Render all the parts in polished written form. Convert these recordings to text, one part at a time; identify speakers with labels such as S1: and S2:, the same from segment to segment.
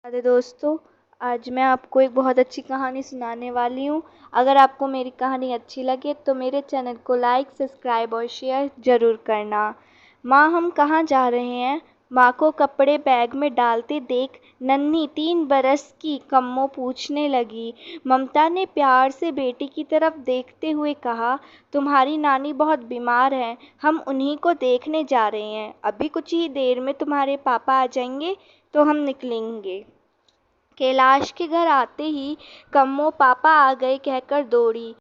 S1: अरे दोस्तों, आज मैं आपको एक बहुत अच्छी कहानी सुनाने वाली हूँ। अगर आपको मेरी कहानी अच्छी लगे तो मेरे चैनल को लाइक, सब्सक्राइब और शेयर ज़रूर करना। माँ, हम कहाँ जा रहे हैं? माँ को कपड़े बैग में डालते देख नन्ही 3 बरस की कम्मो पूछने लगी। ममता ने प्यार से बेटी की तरफ देखते हुए कहा, तुम्हारी नानी बहुत बीमार हैं, हम उन्हीं को देखने जा रहे हैं। अभी कुछ ही देर में तुम्हारे पापा आ जाएंगे तो हम निकलेंगे। कैलाश के घर आते ही कम्मो पापा आ गए कहकर दौड़ी।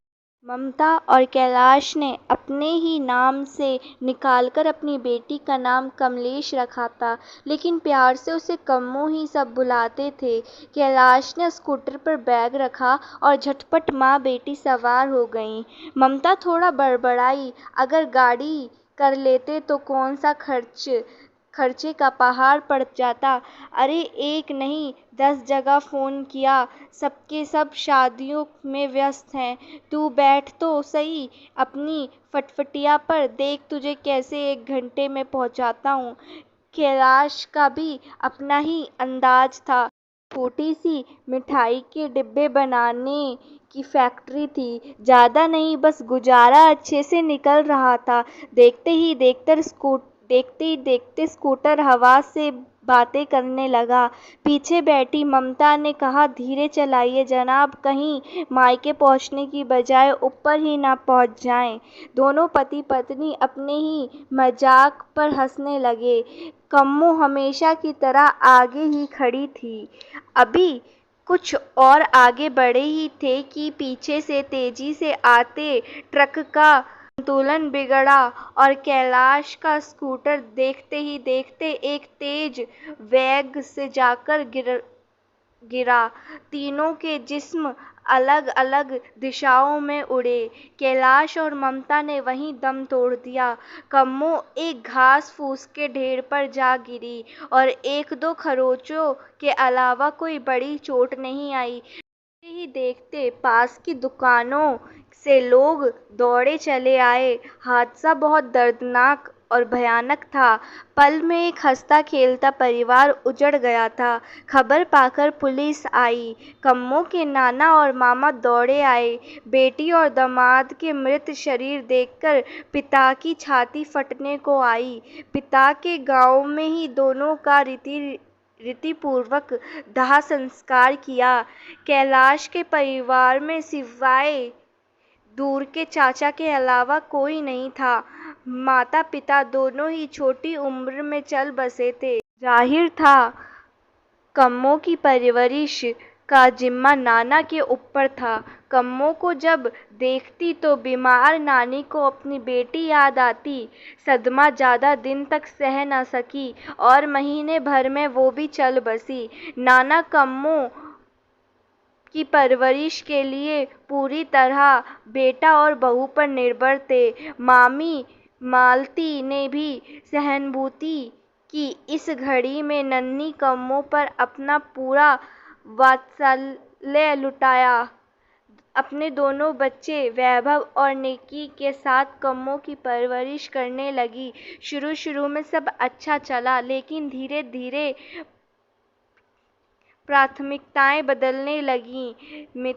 S1: ममता और कैलाश ने अपने ही नाम से निकालकर अपनी बेटी का नाम कमलेश रखा था, लेकिन प्यार से उसे कम्मो ही सब बुलाते थे। कैलाश ने स्कूटर पर बैग रखा और झटपट माँ बेटी सवार हो गईं। ममता थोड़ा बड़बड़ाई, अगर गाड़ी कर लेते तो कौन सा खर्चे का पहाड़ पड़ जाता। अरे एक नहीं 10 जगह फ़ोन किया, सबके सब शादियों में व्यस्त हैं। तू बैठ तो सही अपनी फटफटिया पर, देख तुझे कैसे 1 घंटे में पहुंचाता हूँ। कैलाश का भी अपना ही अंदाज था। छोटी सी मिठाई के डिब्बे बनाने की फैक्ट्री थी, ज़्यादा नहीं, बस गुजारा अच्छे से निकल रहा था। देखते ही देखते स्कूटर हवा से बातें करने लगा। पीछे बैठी ममता ने कहा, धीरे चलाइए जनाब, कहीं मायके पहुंचने की बजाय ऊपर ही ना पहुंच जाएं। दोनों पति पत्नी अपने ही मजाक पर हंसने लगे। कम्मो हमेशा की तरह आगे ही खड़ी थी। अभी कुछ और आगे बढ़े ही थे कि पीछे से तेजी से आते ट्रक का संतुलन बिगड़ा और कैलाश का स्कूटर देखते ही देखते एक तेज वेग से जाकर गिरा। तीनों के जिस्म अलग अलग दिशाओं में उड़े। कैलाश और ममता ने वहीं दम तोड़ दिया। कम्मो एक घास फूस के ढेर पर जा गिरी और 1-2 खरोंचों के अलावा कोई बड़ी चोट नहीं आई। देखते ही देखते पास की दुकानों से लोग दौड़े चले आए। हादसा बहुत दर्दनाक और भयानक था। पल में एक हंसता खेलता परिवार उजड़ गया था। खबर पाकर पुलिस आई। कम्मो के नाना और मामा दौड़े आए। बेटी और दामाद के मृत शरीर देखकर पिता की छाती फटने को आई। पिता के गांव में ही दोनों का रीतिपूर्वक दाह संस्कार किया। कैलाश के परिवार में सिवाय दूर के चाचा के अलावा कोई नहीं था। माता पिता दोनों ही छोटी उम्र में चल बसे थे। जाहिर था कम्मो की परवरिश का जिम्मा नाना के ऊपर था। कम्मो को जब देखती तो बीमार नानी को अपनी बेटी याद आती। सदमा ज़्यादा दिन तक सह न सकी और महीने भर में वो भी चल बसी। नाना कम्मो की परवरिश के लिए पूरी तरह बेटा और बहू पर निर्भर थे। मामी मालती ने भी सहानुभूति की इस घड़ी में नन्ही कम्मो पर अपना पूरा वात्सल्य लुटाया। अपने दोनों बच्चे वैभव और निकी के साथ कम्मो की परवरिश करने लगी। शुरू में सब अच्छा चला, लेकिन धीरे धीरे प्राथमिकताएं बदलने लगीं।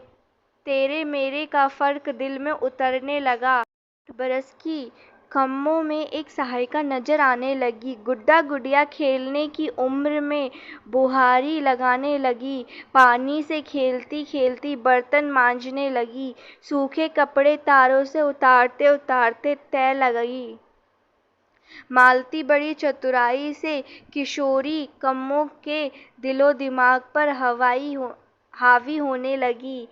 S1: तेरे मेरे का फर्क दिल में उतरने लगा। 8 बरस की कम्मो में एक सहायिका नजर आने लगी। गुड्डा गुड़िया खेलने की उम्र में बुहारी लगाने लगी। पानी से खेलती खेलती बर्तन मांजने लगी। सूखे कपड़े तारों से उतारते उतारते तय लगाई। मालती बड़ी चतुराई से किशोरी कम्मो के दिलो दिमाग पर हावी होने लगी।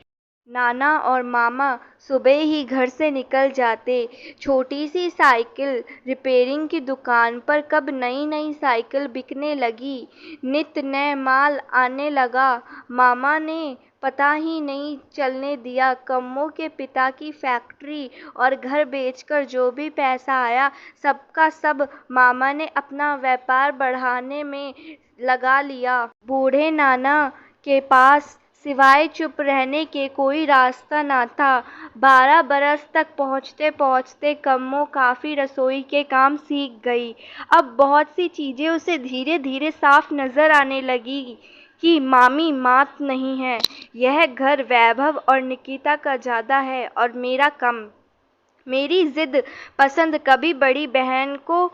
S1: नाना और मामा सुबह ही घर से निकल जाते। छोटी सी साइकिल रिपेयरिंग की दुकान पर कब नई नई साइकिल बिकने लगी। नित नए माल आने लगा। मामा ने पता ही नहीं चलने दिया। कम्मो के पिता की फैक्ट्री और घर बेचकर जो भी पैसा आया, सबका सब मामा ने अपना व्यापार बढ़ाने में लगा लिया। बूढ़े नाना के पास सिवाय चुप रहने के कोई रास्ता न था। 12 बरस तक पहुँचते पहुँचते कम्मो काफ़ी रसोई के काम सीख गई। अब बहुत सी चीज़ें उसे धीरे धीरे साफ नज़र आने लगी। कि मामी मात नहीं है। यह घर वैभव और निकिता का ज़्यादा है और मेरा कम। मेरी ज़िद पसंद कभी बड़ी बहन को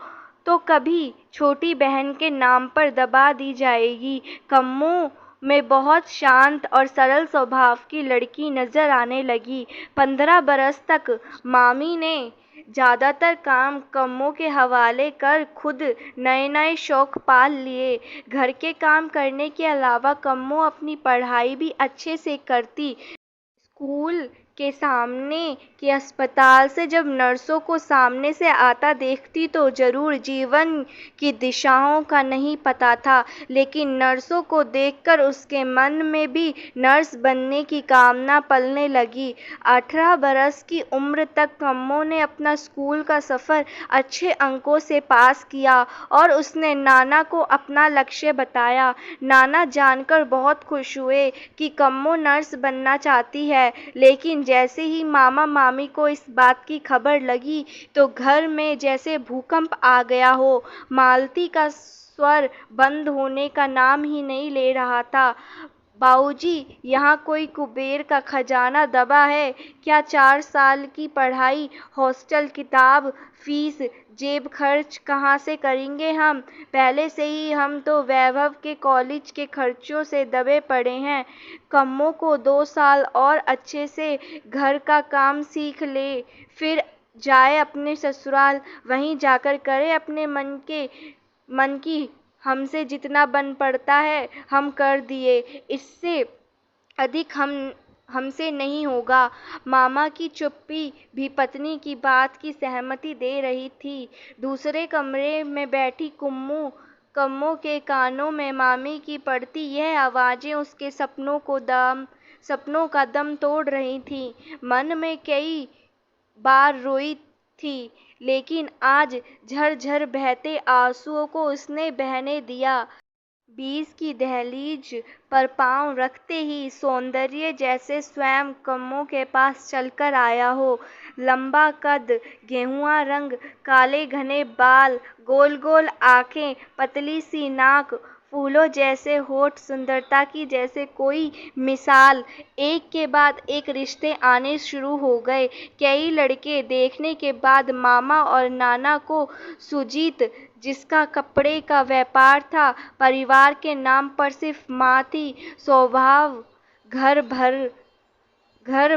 S1: तो कभी छोटी बहन के नाम पर दबा दी जाएगी। कम्मो में बहुत शांत और सरल स्वभाव की लड़की नज़र आने लगी। 15 बरस तक मामी ने ज़्यादातर काम कम्मो के हवाले कर खुद नए नए शौक पाल लिए। घर के काम करने के अलावा कम्मो अपनी पढ़ाई भी अच्छे से करती। स्कूल के सामने के अस्पताल से जब नर्सों को सामने से आता देखती तो जरूर जीवन की दिशाओं का नहीं पता था, लेकिन नर्सों को देखकर उसके मन में भी नर्स बनने की कामना पलने लगी। 18 बरस की उम्र तक कम्मो ने अपना स्कूल का सफ़र अच्छे अंकों से पास किया और उसने नाना को अपना लक्ष्य बताया। नाना जानकर बहुत खुश हुए कि कम्मो नर्स बनना चाहती है, लेकिन जैसे ही मामा मामी को इस बात की खबर लगी तो घर में जैसे भूकंप आ गया हो। मालती का स्वर बंद होने का नाम ही नहीं ले रहा था। बाबूजी, यहाँ कोई कुबेर का खजाना दबा है क्या? 4 साल की पढ़ाई, हॉस्टल, किताब, फीस, जेब खर्च कहाँ से करेंगे हम? पहले से ही हम तो वैभव के कॉलेज के खर्चों से दबे पड़े हैं। कम्मो को 2 साल और अच्छे से घर का काम सीख ले, फिर जाए अपने ससुराल, वहीं जाकर करे अपने मन की। हमसे जितना बन पड़ता है हम कर दिए, इससे अधिक हमसे नहीं होगा। मामा की चुप्पी भी पत्नी की बात की सहमति दे रही थी। दूसरे कमरे में बैठी कम्मो के कानों में मामी की पड़ती यह आवाज़ें उसके सपनों का दम तोड़ रही थीं। मन में कई बार रोई थी, लेकिन आज झरझर बहते आंसुओं को उसने बहने दिया। 20 की दहलीज पर पांव रखते ही सौंदर्य जैसे स्वयं कम्मो के पास चलकर आया हो। लंबा कद, गेहुआ रंग, काले घने बाल, गोल गोल आंखें, पतली सी नाक, फूलों जैसे होठ, सुंदरता की जैसे कोई मिसाल। एक के बाद एक रिश्ते आने शुरू हो गए। कई लड़के देखने के बाद मामा और नाना को सुजीत, जिसका कपड़े का व्यापार था, परिवार के नाम पर सिर्फ माँ थी, स्वभाव, घर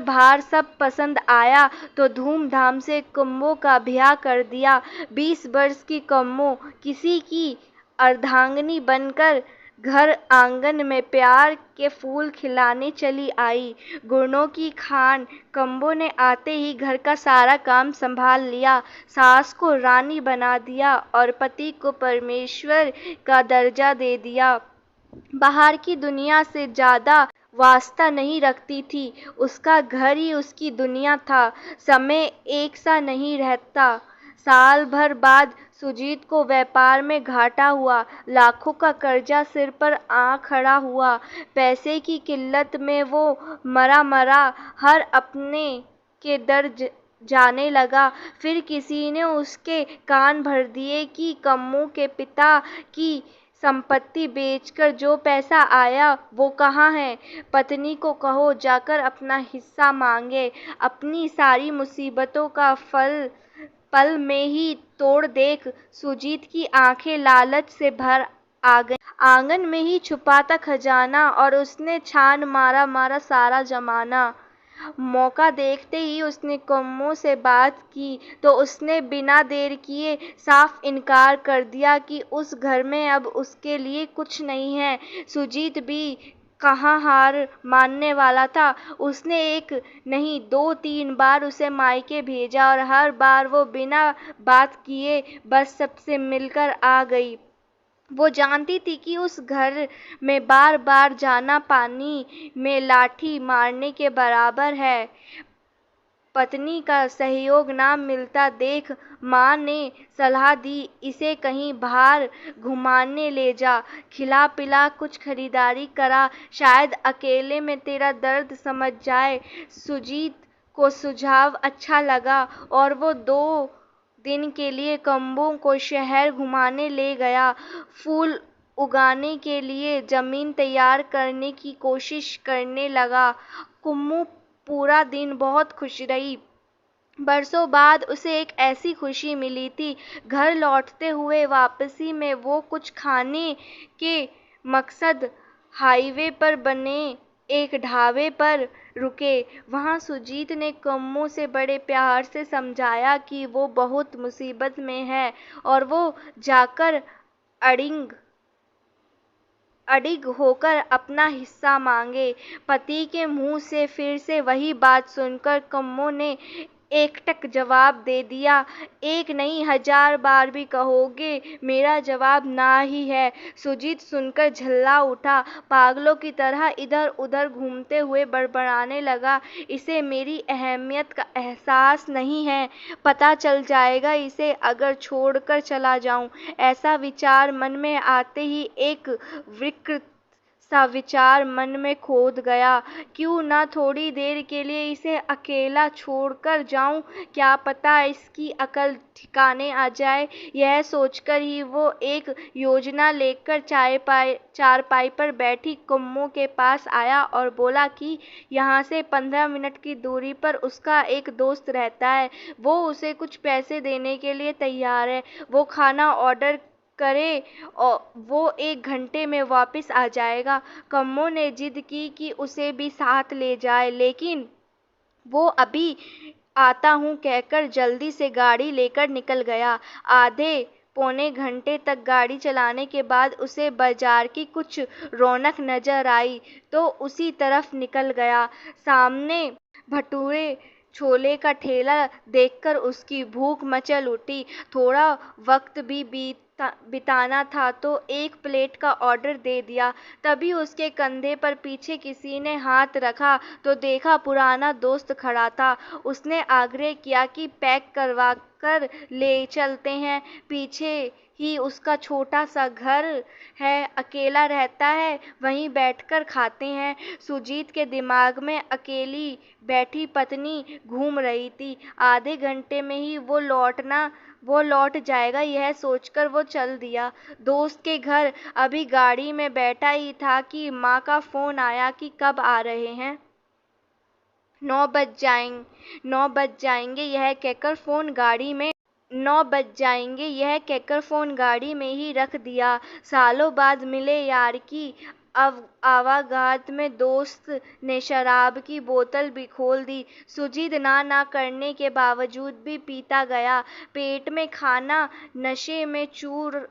S1: बार सब पसंद आया तो धूमधाम से कम्मो का ब्याह कर दिया। 20 वर्ष की कम्मो किसी की अर्धांगिनी बनकर घर आंगन में प्यार के फूल खिलाने चली आई। गुणों की खान कम्मो ने आते ही घर का सारा काम संभाल लिया। सास को रानी बना दिया और पति को परमेश्वर का दर्जा दे दिया। बाहर की दुनिया से ज़्यादा वास्ता नहीं रखती थी। उसका घर ही उसकी दुनिया था। समय एक सा नहीं रहता। साल भर बाद सुजीत को व्यापार में घाटा हुआ। लाखों का कर्जा सिर पर आ खड़ा हुआ। पैसे की किल्लत में वो मरा हर अपने के दर जाने लगा। फिर किसी ने उसके कान भर दिए कि कम्मो के पिता की संपत्ति बेचकर जो पैसा आया वो कहाँ है? पत्नी को कहो जाकर अपना हिस्सा मांगे। अपनी सारी मुसीबतों का पल में ही तोड़ देख। सुजीत की आंखें लालच से भर आ गई। आंगन में ही छुपा था खजाना और उसने छान मारा सारा जमाना। मौका देखते ही उसने कम्मो से बात की तो उसने बिना देर किए साफ इनकार कर दिया कि उस घर में अब उसके लिए कुछ नहीं है। सुजीत भी कहाँ हार मानने वाला था। उसने एक नहीं 2-3 बार उसे मायके भेजा और हर बार वो बिना बात किए बस सबसे मिलकर आ गई। वो जानती थी कि उस घर में बार बार जाना पानी में लाठी मारने के बराबर है। पत्नी का सहयोग ना मिलता देख माँ ने सलाह दी, इसे कहीं बाहर घुमाने ले जा, खिला पिला कुछ खरीदारी करा, शायद अकेले में तेरा दर्द समझ जाए। सुजीत को सुझाव अच्छा लगा और वो 2 दिन के लिए कम्मो को शहर घुमाने ले गया। उगाने के लिए जमीन तैयार करने की कोशिश करने लगा। कुम्मू पूरा दिन बहुत खुश रही। बरसों बाद उसे एक ऐसी खुशी मिली थी। घर लौटते हुए वापसी में वो कुछ खाने के मकसद हाईवे पर बने एक ढाबे पर रुके। वहाँ सुजीत ने कुम्मू से बड़े प्यार से समझाया कि वो बहुत मुसीबत में है और वो जाकर अडिग होकर अपना हिस्सा मांगे। पति के मुंह से फिर से वही बात सुनकर कुम्मू ने एकटक जवाब दे दिया, एक नहीं 1000 बार भी कहोगे मेरा जवाब ना ही है। सुजीत सुनकर झल्ला उठा। पागलों की तरह इधर उधर घूमते हुए बड़बड़ाने लगा, इसे मेरी अहमियत का एहसास नहीं है। पता चल जाएगा इसे अगर छोड़कर चला जाऊं। ऐसा विचार मन में आते ही एक विकृत सा विचार मन में खोद गया। क्यों ना थोड़ी देर के लिए इसे अकेला छोड़कर जाऊं, क्या पता इसकी अकल ठिकाने आ जाए। यह सोचकर ही वो एक योजना लेकर चारपाई पर बैठी कुम्मू के पास आया और बोला कि यहाँ से 15 मिनट की दूरी पर उसका एक दोस्त रहता है। वो उसे कुछ पैसे देने के लिए तैयार है। वो खाना ऑर्डर करे और वो 1 घंटे में वापस आ जाएगा। कुम्मू ने जिद की कि उसे भी साथ ले जाए, लेकिन वो अभी आता हूँ कहकर जल्दी से गाड़ी लेकर निकल गया। आधे पौने घंटे तक गाड़ी चलाने के बाद उसे बाजार की कुछ रौनक नजर आई तो उसी तरफ निकल गया। सामने भटूरे छोले का ठेला देखकर उसकी भूख मचल उठी। थोड़ा वक्त भी बिताना था तो 1 प्लेट का ऑर्डर दे दिया। तभी उसके कंधे पर पीछे किसी ने हाथ रखा तो देखा पुराना दोस्त खड़ा था। उसने आग्रह किया कि पैक करवा कर ले चलते हैं, पीछे ही उसका छोटा सा घर है, अकेला रहता है, वहीं बैठकर खाते हैं। सुजीत के दिमाग में अकेली बैठी पत्नी घूम रही थी। आधे घंटे में ही वो लौट जाएगा, यह सोचकर वो चल दिया दोस्त के घर। अभी गाड़ी में बैठा ही था कि माँ का फोन आया कि कब आ रहे हैं। 9 बज जाएंगे यह कहकर फोन गाड़ी में ही रख दिया। सालों बाद मिले यार की आवागत में दोस्त ने शराब की बोतल भी खोल दी। सुजीत ना करने के बावजूद भी पीता गया। पेट में खाना, नशे में चूर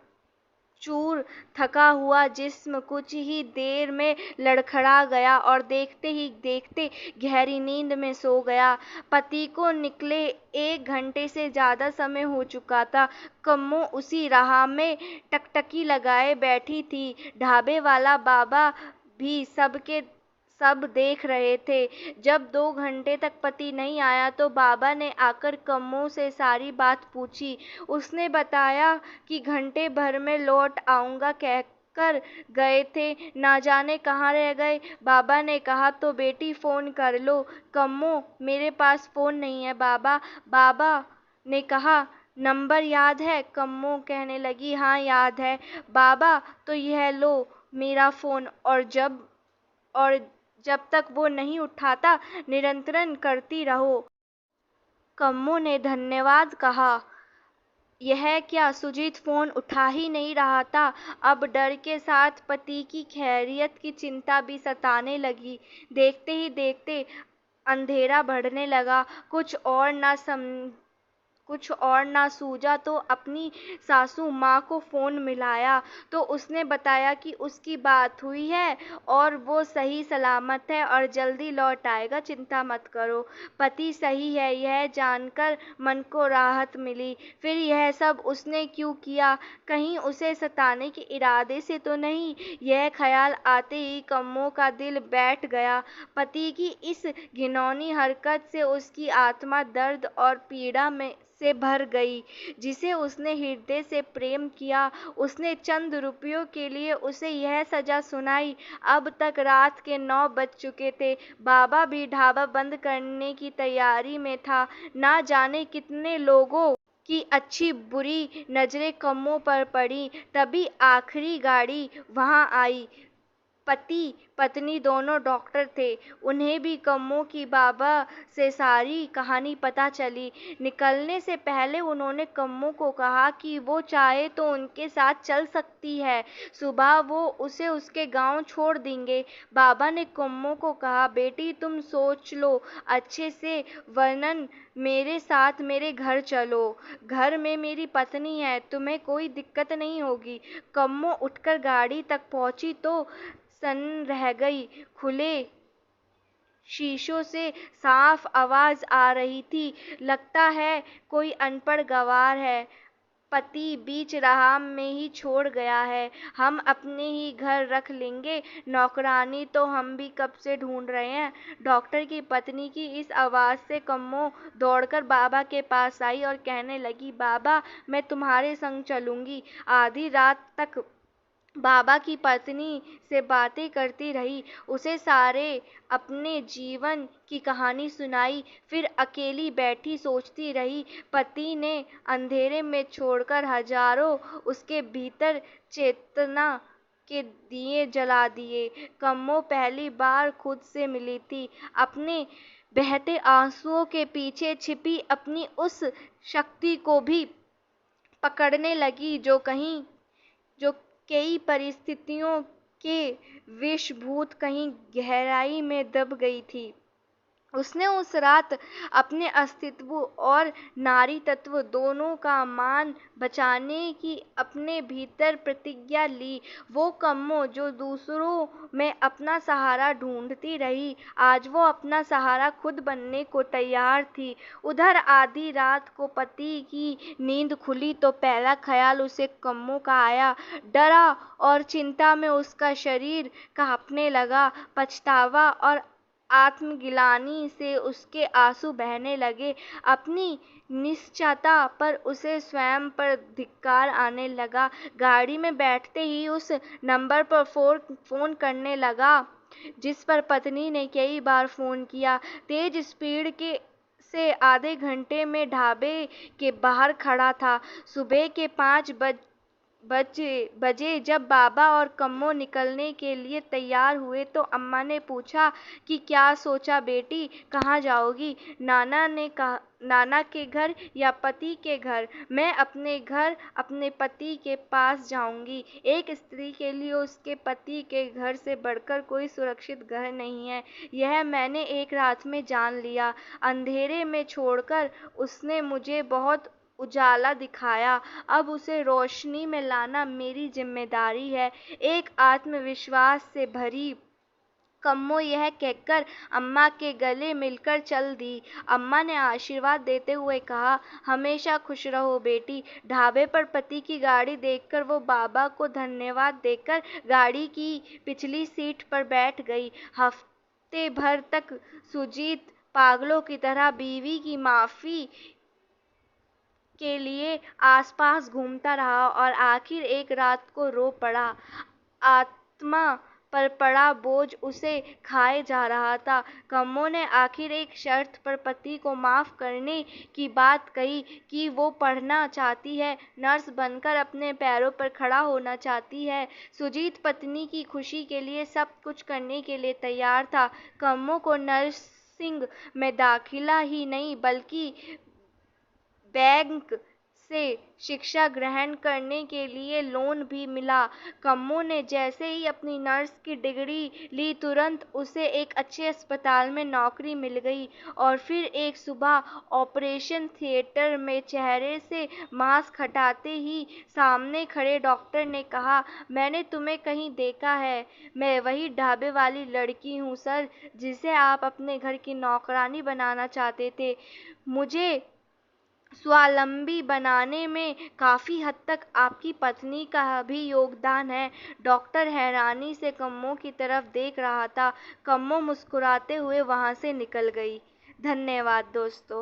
S1: थका हुआ जिस्म कुछ ही देर में लड़खड़ा गया और देखते ही देखते गहरी नींद में सो गया। पति को निकले 1 घंटे से ज्यादा समय हो चुका था। कुम्मू उसी राह में टकटकी लगाए बैठी थी। ढाबे वाला बाबा भी सब देख रहे थे। जब 2 घंटे तक पति नहीं आया तो बाबा ने आकर कुम्मू से सारी बात पूछी। उसने बताया कि घंटे भर में लौट आऊंगा कहकर गए थे, ना जाने कहाँ रह गए। बाबा ने कहा तो बेटी फोन कर लो। कुम्मू, मेरे पास फोन नहीं है बाबा। बाबा ने कहा, नंबर याद है? कुम्मू कहने लगी, हाँ याद है बाबा। तो यह लो मेरा फोन और जब तक वो नहीं उठाता निरंतर करती रहो। कुम्मू ने धन्यवाद कहा। यह क्या, सुजीत फोन उठा ही नहीं रहा था। अब डर के साथ पति की खैरियत की चिंता भी सताने लगी। देखते ही देखते अंधेरा बढ़ने लगा। कुछ और ना सूझा तो अपनी सासू माँ को फोन मिलाया तो उसने बताया कि उसकी बात हुई है और वो सही सलामत है और जल्दी लौट आएगा, चिंता मत करो। पति सही है, यह जानकर मन को राहत मिली। फिर यह सब उसने क्यों किया? कहीं उसे सताने के इरादे से तो नहीं? यह ख्याल आते ही कुम्मू का दिल बैठ गया। पति की इस घिनौनी हरकत से उसकी आत्मा दर्द और पीड़ा में से भर गई। जिसे उसने हृदय से प्रेम किया, उसने चंद रुपयों के लिए उसे यह सजा सुनाई। अब तक रात के 9 बज चुके थे। बाबा भी ढाबा बंद करने की तैयारी में था। ना जाने कितने लोगों की अच्छी बुरी नज़रें कम्मों पर पड़ी। तभी आखिरी गाड़ी वहाँ आई। पति पत्नी दोनों डॉक्टर थे। उन्हें भी कम्मों की बाबा से सारी कहानी पता चली। निकलने से पहले उन्होंने कम्मों को कहा कि वो चाहे तो उनके साथ चल सकती है। सुबह वो उसे उसके गांव छोड़ देंगे। बाबा ने कम्मों को कहा, बेटी तुम सोच लो अच्छे से, वरन मेरे साथ मेरे घर चलो। घर में मेरी पत्नी है, तुम्हें कोई दिक्कत नहीं होगी। कम्मों उठकर गाड़ी तक पहुंची तो सन्न रह गई। खुले शीशों से साफ आवाज आ रही थी, लगता है कोई अनपढ़ गवार है। पति बीच राह में ही छोड़ गया है। हम अपने ही घर रख लेंगे। नौकरानी तो हम भी कब से ढूंढ रहे हैं। डॉक्टर की पत्नी की इस आवाज़ से कम्मो दौड़कर बाबा के पास आई और कहने लगी, बाबा मैं तुम्हारे संग चलूंगी। आधी रात तक बाबा की पत्नी से बातें करती रही, उसे सारे अपने जीवन की कहानी सुनाई, फिर अकेली बैठी सोचती रही। पति ने अंधेरे में छोड़कर हजारों उसके भीतर चेतना के दिए जला दिए। कम्मो पहली बार खुद से मिली थी, अपने बहते आंसुओं के पीछे छिपी अपनी उस शक्ति को भी पकड़ने लगी जो कई परिस्थितियों के विषभूत कहीं गहराई में दब गई थी। उसने उस रात अपने अस्तित्व और नारी तत्व दोनों का मान बचाने की अपने भीतर प्रतिज्ञा ली। वो कम्मो जो दूसरों में अपना सहारा ढूंढती रही, आज वो अपना सहारा खुद बनने को तैयार थी। उधर आधी रात को पति की नींद खुली तो पहला ख्याल उसे कम्मो का आया। डरा और चिंता में उसका शरीर कांपने लगा। पछतावा और आत्मगिलानी से उसके आंसू बहने लगे। अपनी निश्चयता पर उसे स्वयं पर धिक्कार आने लगा। गाड़ी में बैठते ही उस नंबर पर फोन करने लगा जिस पर पत्नी ने कई बार फोन किया। तेज स्पीड के से आधे घंटे में ढाबे के बाहर खड़ा था। सुबह के 5 बजे जब बाबा और कम्मो निकलने के लिए तैयार हुए तो अम्मा ने पूछा कि क्या सोचा बेटी, कहाँ जाओगी? नाना के घर या पति के घर? मैं अपने घर, अपने पति के पास जाऊंगी। एक स्त्री के लिए उसके पति के घर से बढ़कर कोई सुरक्षित घर नहीं है, यह मैंने एक रात में जान लिया। अंधेरे में छोड़कर उसने मुझे बहुत उजाला दिखाया, अब उसे रोशनी में लाना मेरी जिम्मेदारी है। एक आत्मविश्वास से भरी कम्मो यह कहकर अम्मा के गले मिलकर चल दी। अम्मा ने आशीर्वाद देते हुए कहा, हमेशा खुश रहो बेटी। ढाबे पर पति की गाड़ी देखकर वो बाबा को धन्यवाद देकर गाड़ी की पिछली सीट पर बैठ गई। हफ्ते भर तक सुजीत पागलों की तरह बीवी की माफी के लिए आसपास घूमता रहा और आखिर एक रात को रो पड़ा। आत्मा पर पड़ा बोझ उसे खाए जा रहा था। कम्मो ने आखिर एक शर्त पर पति को माफ करने की बात कही कि वो पढ़ना चाहती है, नर्स बनकर अपने पैरों पर खड़ा होना चाहती है। सुजीत पत्नी की खुशी के लिए सब कुछ करने के लिए तैयार था। कम्मो को नर्सिंग में दाखिला ही नहीं बल्कि बैंक से शिक्षा ग्रहण करने के लिए लोन भी मिला। कम्मो ने जैसे ही अपनी नर्स की डिग्री ली, तुरंत उसे एक अच्छे अस्पताल में नौकरी मिल गई। और फिर एक सुबह ऑपरेशन थिएटर में चेहरे से मास्क हटाते ही सामने खड़े डॉक्टर ने कहा, मैंने तुम्हें कहीं देखा है। मैं वही ढाबे वाली लड़की हूँ सर, जिसे आप अपने घर की नौकरानी बनाना चाहते थे। मुझे स्वावलंबी बनाने में काफी हद तक आपकी पत्नी का भी योगदान है। डॉक्टर हैरानी से कम्मो की तरफ देख रहा था। कम्मो मुस्कुराते हुए वहां से निकल गई। धन्यवाद दोस्तों।